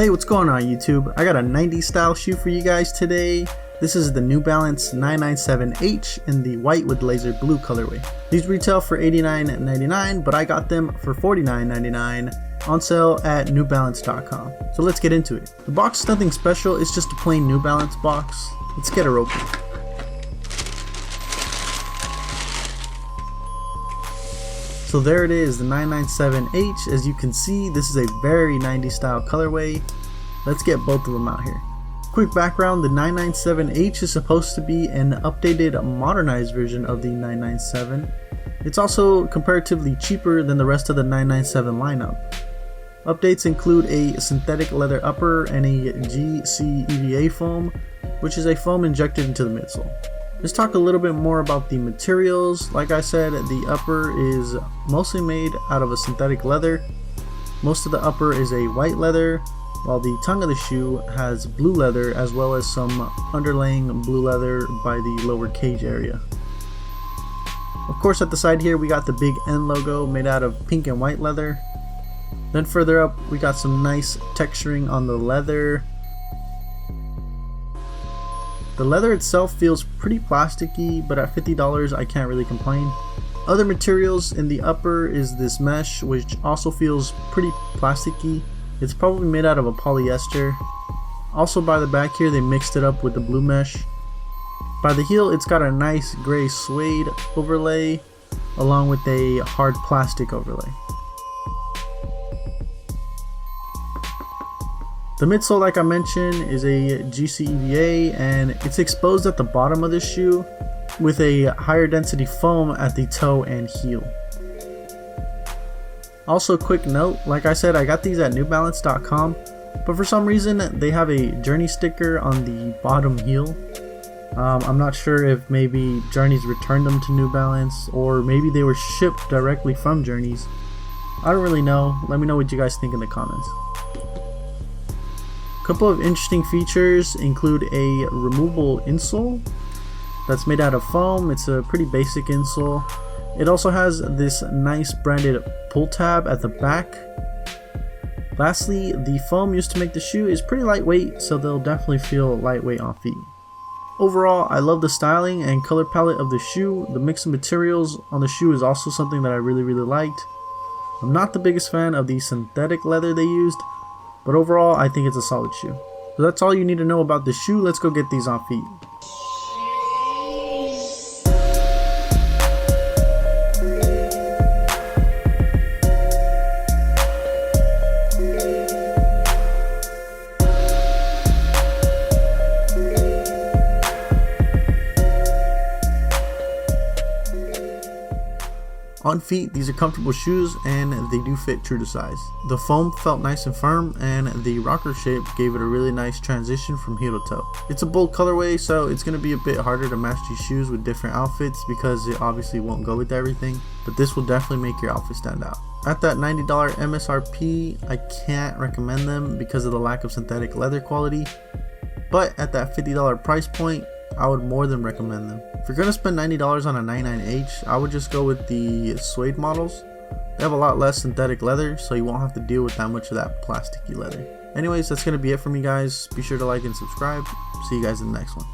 Hey, what's going on YouTube? I got a 90s style shoe for you guys today. This is the New Balance 997H in the white with laser blue colorway. These retail for $89.99, but I got them for $49.99 on sale at newbalance.com. So let's get into it. The box is nothing special, it's just a plain New Balance box. Let's get her open. So there it is, the 997H. As you can see, this is a very 90s style colorway. Let's get both of them out here. Quick background, the 997H is supposed to be an updated, modernized version of the 997. It's also comparatively cheaper than the rest of the 997 lineup. Updates include a synthetic leather upper and a GC EVA foam, which is a foam injected into the midsole. Let's talk a little bit more about the materials. Like I said, the upper is mostly made out of a synthetic leather. Most of the upper is a white leather, while the tongue of the shoe has blue leather as well as some underlaying blue leather by the lower cage area. Of course, at the side here we got the big N logo made out of pink and white leather. Then further up we got some nice texturing on the leather. The leather itself feels pretty plasticky, but at $50 I can't really complain. Other materials in the upper is this mesh, which also feels pretty plasticky. It's probably made out of a polyester. Also by the back here they mixed it up with the blue mesh. By the heel it's got a nice gray suede overlay along with a hard plastic overlay. The midsole, like I mentioned, is a GC EVA and it's exposed at the bottom of the shoe with a higher density foam at the toe and heel. Also, quick note, like I said, I got these at newbalance.com, but for some reason they have a Journey sticker on the bottom heel. I'm not sure if maybe Journeys returned them to New Balance or maybe they were shipped directly from Journeys. I don't really know. Let me know what you guys think in the comments. A couple of interesting features include a removable insole that's made out of foam. It's a pretty basic insole. It also has this nice branded pull tab at the back. Lastly, the foam used to make the shoe is pretty lightweight, so they'll definitely feel lightweight on feet. Overall, I love the styling and color palette of the shoe. The mix of materials on the shoe is also something that I really liked. I'm not the biggest fan of the synthetic leather they used, but overall I think it's a solid shoe. So that's all you need to know about the shoe. Let's go get these on feet. On feet, these are comfortable shoes and they do fit true to size. The foam felt nice and firm and the rocker shape gave it a really nice transition from heel to toe. It's a bold colorway, so it's going to be a bit harder to match these shoes with different outfits because it obviously won't go with everything, but this will definitely make your outfit stand out. At that $90 MSRP, I can't recommend them because of the lack of synthetic leather quality, but at that $50 price point, I would more than recommend them. If you're gonna spend $90 on a 99H, I would just go with the suede models. They have a lot less synthetic leather, so you won't have to deal with that much of that plasticky leather. Anyways, that's gonna be it from me guys. Be sure to like and subscribe. See you guys in the next one.